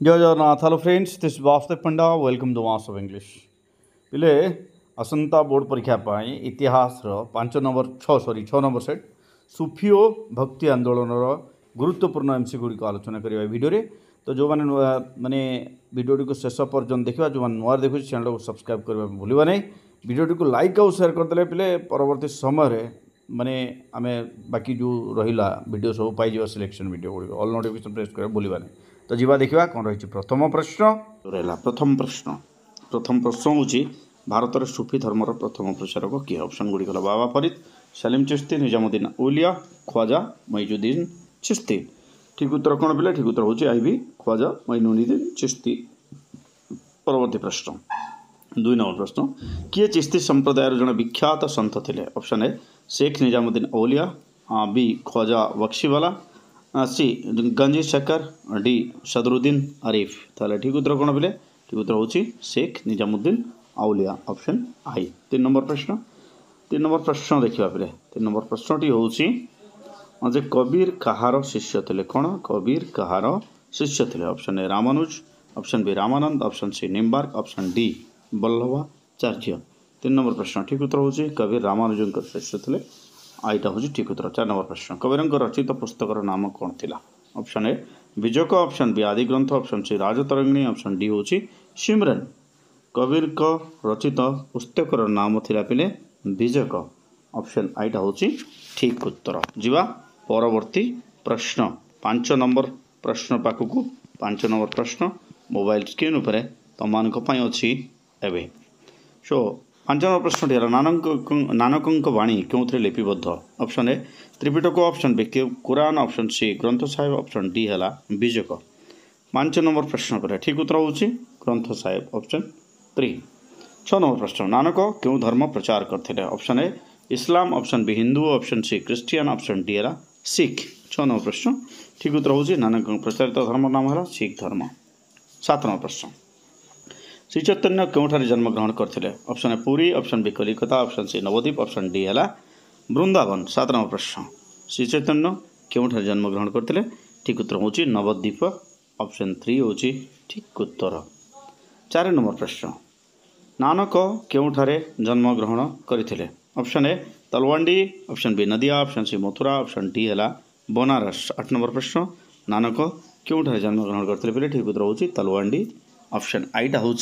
जय Jagannath. Hello friends, this Vasudev Panda. Welcome to master of English. पिले आसंता बोर्ड परीक्षा इतिहास 5 नंबर सेट सुफी और भक्ति आंदोलन गुरुत्वपूर्ण एमसी गुड़ी को आलोचना करवा वीडियो। तो जो मैंने माने वीडियो को शेष पर्यटन देखा, जो मैंने नुआ देखुचे चैनल को सब्सक्राइब करने भूलवा नहीं। वीडियो को लाइक और शेयर करदे पिले परवर्ती समय माने आम बाकी जो रहा वीडियो सब पाई सिलेक्शन वीडियो गुड़ी ऑल नोटिफिकेशन प्रेस कर भूलवा नहीं। तो जीवा देखा कौन रही प्रथम प्रश्न रहा। प्रथम प्रश्न हूँ भारत में सूफी धर्मर प्रथम प्रचारक किए? ऑप्शन गुड़ी गला बाबा फरीद, सलीम चिश्ती, निजामुद्दीन औलिया, ख्वाजा मोइनुद्दीन चिश्ती। ठीक उत्तर कौन पिले? ठीक उत्तर हूँ आईबी ख्वाजा मोइनुद्दीन चिश्ती। परवर्ती प्रश्न 2 नंबर प्रश्न, किए चिश्ती संप्रदाय जड़े विख्यात सन्थ थे? Option A Sheikh Nizamuddin Auliya, B Khwaja Bakhshiwala, C Ganji Shakar, D Sadruddin Arif. ताले ठीक उत्तर कौन पिले? ठीक उत्तर हूँ शेख निजामुद्दीन औलिया, ऑप्शन आई। 3 नंबर प्रश्न देखा पिले। 3 नंबर प्रश्नटी हूँ जे कबीर कहार शिष्य थे? कौन कबीर कहार शिष्य थे? Option A Ramanuja, option B Ramanand, option C Nimbarka, option D Vallabhacharya. 3 number प्रश्न ठीक उत्तर हूँ कबीर रामानुज शिष्य थे। आईटा हूँ ठीक उत्तर। 4 नंबर प्रश्न, कबीर रचित पुस्तकर नाम कौन थिला? Option A Bijak, option B Adi Granth, option C Rajatarangini, option D हूँ सिमरन। कबीर रचित पुस्तकर नाम थिला पिले विजक, ऑप्शन आईटा हूँ ठीक उत्तर। जीवा परवर्ती प्रश्न 5 नंबर प्रश्न पाखक। 5 नंबर प्रश्न मोबाइल स्क्रीन उपर तुम अच्छी एवं। सो 5 नंबर प्रश्नटी है नानक वाणी क्यों लिपिबद्ध? Option A Tripitaka, option B Quran, option C Granth Sahib, option D है विजक। 5 नंबर प्रश्न पर ठीक उत्तर हूँ ग्रंथ साहेब, ऑप्शन 3। 6 नंबर प्रश्न, नानक क्यों धर्म प्रचार करते? Option A Islam, option B Hindu, option C Christian, option D है सिख। 6 नंबर प्रश्न ठीक उत्तर हूँ नानक प्रचारित धर्म नाम है सिख धर्म। 7 नंबर प्रश्न, श्री चैतन्य क्योंठारे जन्म ग्रहण करते? Option A Puri, option B Kalikata, option C Navadvip, option D है वृंदावन। 7 नंबर प्रश्न, श्री चैतन्य क्योंठारे जन्म ग्रहण करते? ठीक उत्तर हूँ नवद्वीप, ऑप्शन 3 हूँ ठीक उत्तर। 4 नंबर प्रश्न, नानक क्योंठारे जन्म ग्रहण करते? Option A Talwandi, option B Nadia, option C Mathura, option D है बनारस। 8 नंबर प्रश्न, नानक क्योंठारे जन्म ग्रहण करते? ठीक उत्तर हूँ तलवांडी, ऑप्शन आईटा हूँ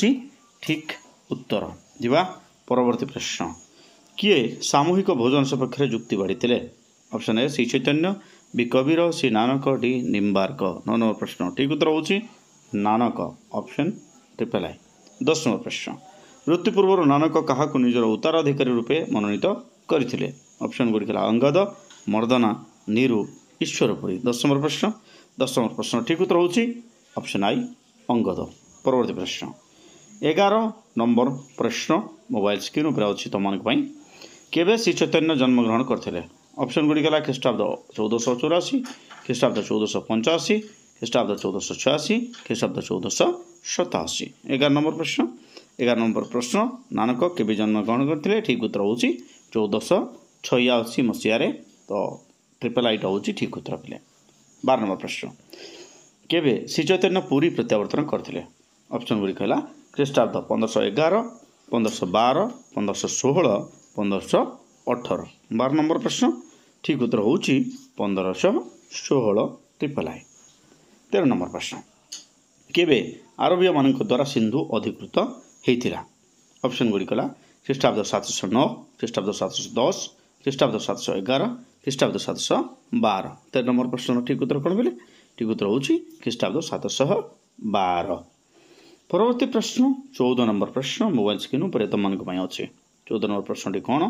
ठीक उत्तर। जीवा परवर्ती प्रश्न, किए सामूहिक भोजन सपक्ष जुक्ति बाढ़ी? Option A Shri Chaitanya, B Kabir, C Nanak, D Nimbarka. 9 number प्रश्न ठीक उत्तर हूँ Nanak, option triple I. 10 number प्रश्न, मृत्यु पूर्व नानक क्या निजर उत्तराधिकारी रूपे मनोनीत करते? ऑप्शन गुड़ी अंगद, मर्दना, नीरू, ईश्वरपुरी। 10 नंबर प्रश्न ठीक उत्तर हूँ ऑप्शन आई अंगद। परवर्ती प्रश्न 11 नंबर प्रश्न मोबाइल स्क्रीन उपर अच्छी तुम केवे श्री चैतन्य जन्म ग्रहण करते? ऑप्शन गुड़ी गला ख्रीष्टाब्द 1484, ख्रीष्टाब्द 1485, ख्रीष्टाब्द 1486, ख्रीष्टाब्द 1487। 11 नंबर प्रश्न नानक केवे जन्म ग्रहण करते? ठीक उत्तर हूँ 1486 मसीह। तो ट्रिपल आईटा हूँ ठीक उत्तर पिले। 12 नंबर प्रश्न, केवे श्री चैतन्य पुरी प्रत्यावर्तन करते? ऑप्शन गुड़ी कहला ख्रीष्टाब्द 1511, 1512, 1516, 1518। 12 नंबर प्रश्न ठीक उत्तर हूँ 1516 ट्रिपल आई। 13 नंबर प्रश्न, केवे आरबीय मान द्वारा सिंधु अधिकृत होता? ऑप्शन गुड़ी कहला ख्रीष्टाब्द 709, ख्रीष्टाब्द 710, ख्रीष्टाब्द 711, ख्रीष्टाब्द 712। 13 नंबर प्रश्न ठीक उत्तर कौन बोले? ठीक उत्तर हूँ ख्रीष्टाब्द 712। परवर्ती प्रश्न 14 नंबर प्रश्न मोबाइल स्क्रीन पर तुम अच्छे। 14 नंबर प्रश्न कौन?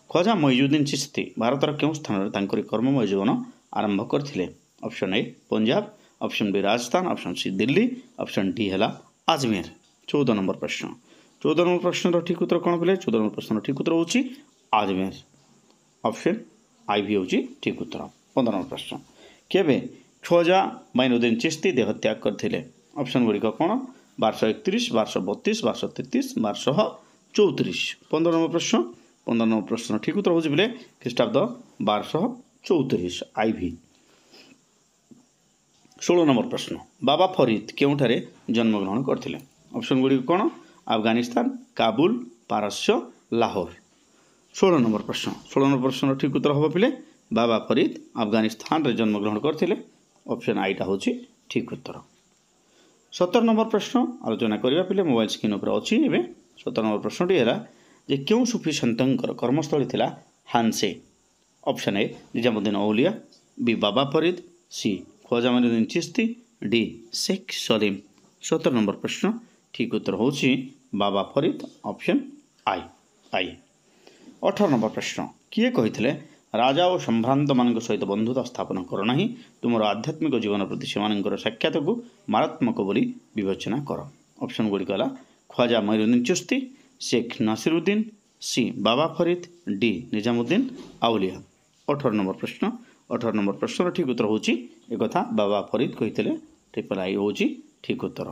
ख्वाजा मोइनुद्दीन चिश्ती भारतर क्यों स्थान में कर्ममय जीवन आरंभ करते? Option A Punjab, option B Rajasthan, option C Delhi, option D है अजमेर। 14 नंबर प्रश्न ठीक उत्तर कौन बोले? 14 नंबर प्रश्न ठीक उत्तर हूँ अजमेर, ऑप्शन आई भी हूँ ठीक उत्तर। 15 नंबर प्रश्न, केवे ख्वाजा मोइनुद्दीन चिश्ती देहत्याग करते? ऑप्शन गुड़िक कौन? 1231, 1232, 1233, 1234। 15 नंबर प्रश्न ठीक उत्तर हूँ बोले ख्रीष्टाब्द 1234 आईवी। 16 नंबर प्रश्न बाबा फरीद केउठारे जन्मग्रहण करथिले ऑप्शन गुडी कोन अफगानिस्तान काबुल पारस्य लाहौर 16 नंबर प्रश्न ठीक उत्तर हम पिले बाबा फरीद अफगानिस्तान रे जन्मग्रहण करथिले ऑप्शन आईटा होची ठीक उत्तर 17 नंबर प्रश्न आलोचना करबा पिले मोबाइल स्क्रीन ऊपर अछि एबे 17 नंबर प्रश्नटी हैला जे क्यों सूफी संतंकर कर्मस्थली थिला हानसे option A Nizamuddin Auliya B Baba Farid C Khwaja Moinuddin Chishti D Sheikh Salim 17 number प्रश्न ठीक उत्तर होची Baba Farid option I I 18 number प्रश्न किए कहिथिले राजा और संभ्रांत मान सहित बंधुता स्थापन कर ना तुम आध्यात्मिक जीवन प्रति से साक्षात को मारात्मक बोली विवेचना कर ऑप्शन गुड़ी कहला ख्वाजा मोइनुद्दीन चिश्ती शेख नासिरुद्दीन सी बाबा फरीद डी निजामुद्दीन औलिया 18 नंबर प्रश्न ठीक उत्तर होची एक कथा बाबा फरीद कहिथिले ट्रिपल आई होची ठीक उत्तर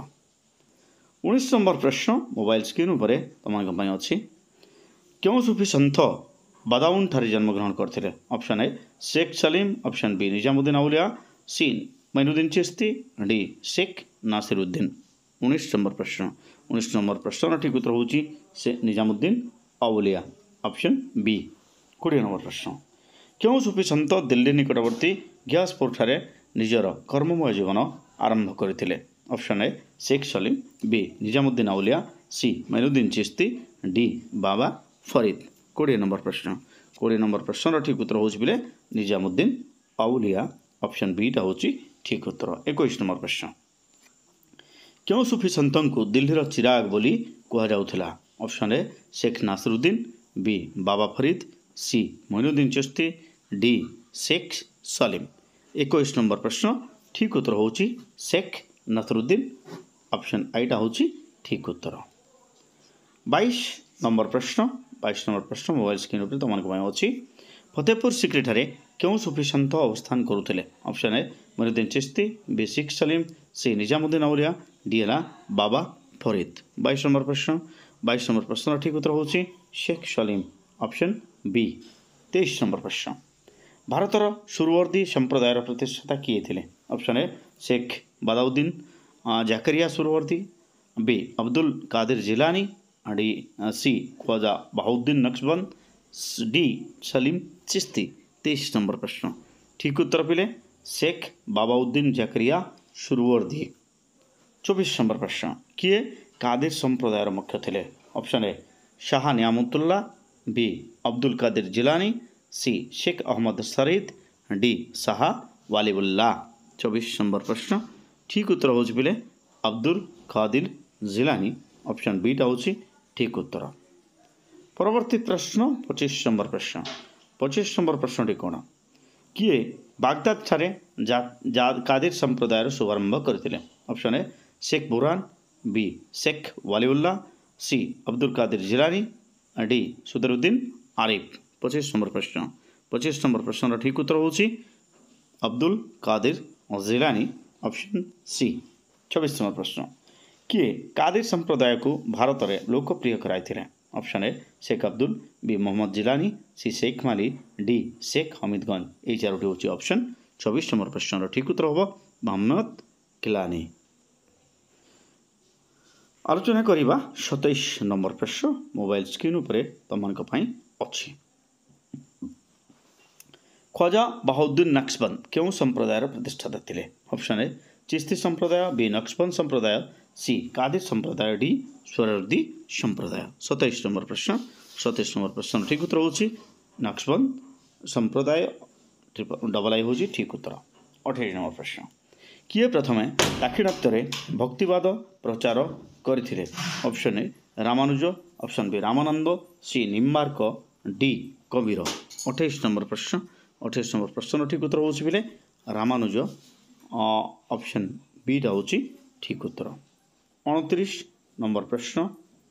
19 नंबर प्रश्न मोबाइल स्क्रीन ऊपर तुम अच्छी क्यों सूफी संत बदाउन ठारे जन्मग्रहण करते option A Sheikh Salim option B Nizamuddin Auliya C Moinuddin Chishti D Sheikh Nasiruddin 19 number प्रश्न ठीक उत्तर होची से Nizamuddin Auliya option B 20 number प्रश्न क्यों सूफी संत दिल्ली निकटवर्ती ग्यासपुर ठारे निजर कर्ममय जीवन आरंभ करथिले option A Sheikh Salim B Nizamuddin Auliya C Moinuddin Chishti D Baba Farid 20 number प्रश्न ठीक उत्तर होची बिले निजामुद्दीन औलिया ऑप्शन बी टा होची ठीक उत्तर 21 नंबर प्रश्न क्यों सूफी संतों को दिल्लीर चिराग बोली कह जाउथिला option A Sheikh Nasiruddin B Baba Farid C Moinuddin Chishti D Sheikh Salim 21 number प्रश्न ठीक उत्तर होची शेख नासिरुद्दीन ऑप्शन आईटा होची ठीक उत्तर 22 नंबर प्रश्न मोबाइल स्क्रीन पर तुम अच्छी फतेहपुर सिक्री ठारे क्यों सूफी संत अवस्थान करुले option A Moinuddin Chishti B Sheikh Salim C Nizamuddin Auliya D है बाबा फरीद 22 नंबर प्रश्न ठीक उत्तर होची Sheikh Salim option B 23 number प्रश्न भारतर सुरवर्दी संप्रदायर प्रतिष्ठाता किए थे option A Sheikh Badauddin Zakariya Suhrawardi B Abdul Qadir Jilani D C Khwaja Bahauddin Naqshband D Salim Chishti 23 number प्रश्न ठीक उत्तर पिले शेख बाबाउद्दीन जाकरिया सुरवर्दी 24 नंबर प्रश्न किए कादिर संप्रदायर मुख्य थे option A Shah Niamatullah B Abdul Qadir Jilani C Sheikh Ahmad Sarid D Shah Waliullah 24 number प्रश्न ठीक उत्तर हो पिले अब्दुल कादिर जिलानी ऑप्शन बी टा होची ठीक उत्तर परवर्ती प्रश्न 25 नंबर प्रश्नटी कौन किए बागदाद ठारे कादिर संप्रदायर शुभारंभ करते option A Sheikh Burhan B Sheikh Waliullah C Abdul Qadir Jilani D Sudruddin Arif 25 number प्रश्न ठीक उत्तर होची Abdul Qadir Jilani option C 26 number प्रश्न किए कादिर संप्रदाय को भारत में लोकप्रिय कराई option A Sheikh Abdul B Mohammad Jilani C Sheikh Mali D Sheikh Hamidganj ये चारोटी होची ऑप्शन 24 नंबर प्रश्न ठीक उत्तर हम मोहम्मद किलानी आलोचना करिबा 27 नंबर प्रश्न मोबाइल स्क्रीन उपरे तमनक पई अछि ख्वाजा बहाउद्दीन नक्शबंद क्यों संप्रदायर प्रतिष्ठाता थिले ऑप्शन ए चिश्ती संप्रदाय बी नक्शबंद संप्रदाय सी कादिर संप्रदाय डी स्वरवर्दी संप्रदाय 27 नंबर प्रश्न ठीक उत्तर होची नक्शबंद संप्रदाय डबल आई होची ठीक उत्तर 28 नंबर प्रश्न किए प्रथमे दाक्षिणात्य भक्तिवाद प्रचार करथिले option A Ramanuja option B Ramanand C Nimbarka D Kabir 28 number प्रश्न ठीक उत्तर होची बिले रामानुज ऑप्शन बी टा होची ठीक उत्तर 29 नंबर प्रश्न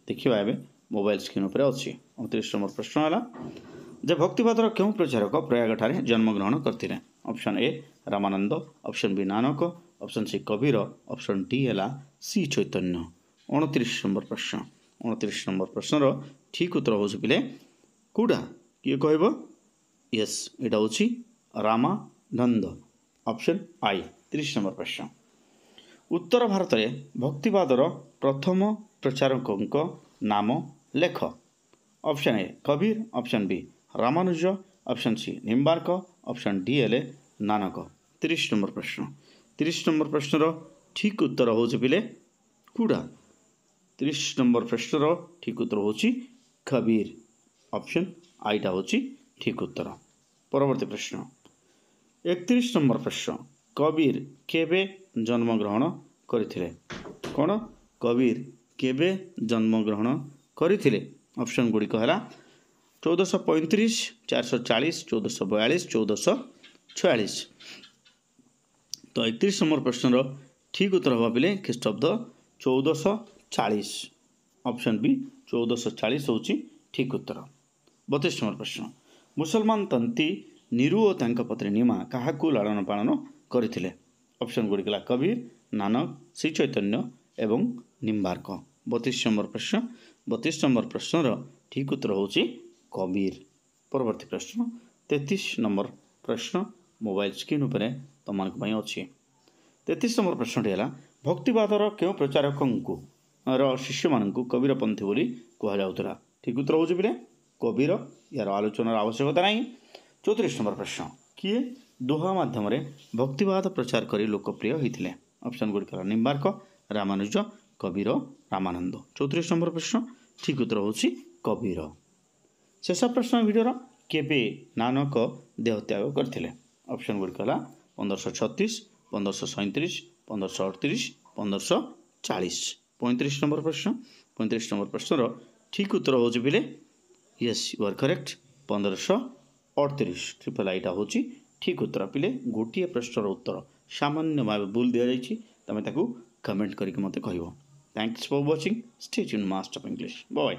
देखिबा एबे मोबाइल स्क्रीन पर अछि 29 नंबर प्रश्न हला जे भक्तिवादर क्यों प्रचारक प्रयाग ठारे जन्मग्रहण करथिले option A Ramanand option B Nanak option C Kabir option D है सी चैतन्य 29 नंबर प्रश्न ठीक उत्तर हो पिले कौटा किए कह यस यहाँ हूँ रामानंद ऑप्शन आई 30 नंबर प्रश्न उत्तर भारत में भक्तिवादर प्रथम प्रचारक नाम लेख। Option A Kabir, option B Ramanuja, option C Nimbarka, option D हेले नानक। 30 नंबर प्रश्न 30 नंबर प्रश्नर ठीक उत्तर हो पिले कूड़ा 30 नंबर प्रश्नर ठीक उत्तर हो कबीर। ऑप्शन आईटा हो ठीक उत्तर। परवर्ती प्रश्न 31 नंबर प्रश्न कबीर केबे जन्म ग्रहण करथिले? कौन कबीर केबे जन्म ग्रहण करथिले? ऑप्शन गुड़िक है 1435, 440, 1442, 1446। तो 31 नंबर प्रश्नर ठीक उत्तर हवा पिले ख्रीष्टाब्द 1440। ऑप्शन बी 1440 हूँ ठीक उत्तर। 32 नंबर प्रश्न मुसलमान तंती निरु और तांका पत्नी निमा क्या लालन पालन करथिले? ऑप्शन गुड़िक कबीर, नानक, श्री चैतन्य एवं निम्बार्क। 32 नंबर प्रश्न 32 नंबर प्रश्नर ठीक उत्तर हो कबीर। परवर्ती प्रश्न 33 नंबर प्रश्न मोबाइल स्क्रीन उपर तुम अच्छी। 33 नंबर प्रश्नटी है भक्तिवादर क्यों प्रचारक शिष्य मान कबीरपंथी बोली कहुला? ठीक उत्तर हो पिले कबीर। यार आलोचनार आवश्यकता नहीं। 34 नंबर प्रश्न किए दोहा माध्यम भक्तिवाद प्रचार कर लोकप्रिय होते? ऑप्शन गुड़िक निम्बार्क, रामानुज, कबीर, रामानंद। 34 नंबर प्रश्न ठीक उत्तर हो कबीर। शेष प्रश्न भिडर केबे नानक देहत्याग करथिले? ऑप्शन गुड़िक 1536, 1537, 1538, 1540। 35 नंबर प्रश्न 35 नंबर प्रश्नर ठीक उत्तर हो पिले yes you are correct 1538। Triple आईटा हूँ ठीक उत्तर पिले। गोटे प्रश्नर उत्तर सामान्य भाव भूल दि जाइए तुम कमेंट करके मत कह। Thanks for watching. Stay tuned master of English. Bye.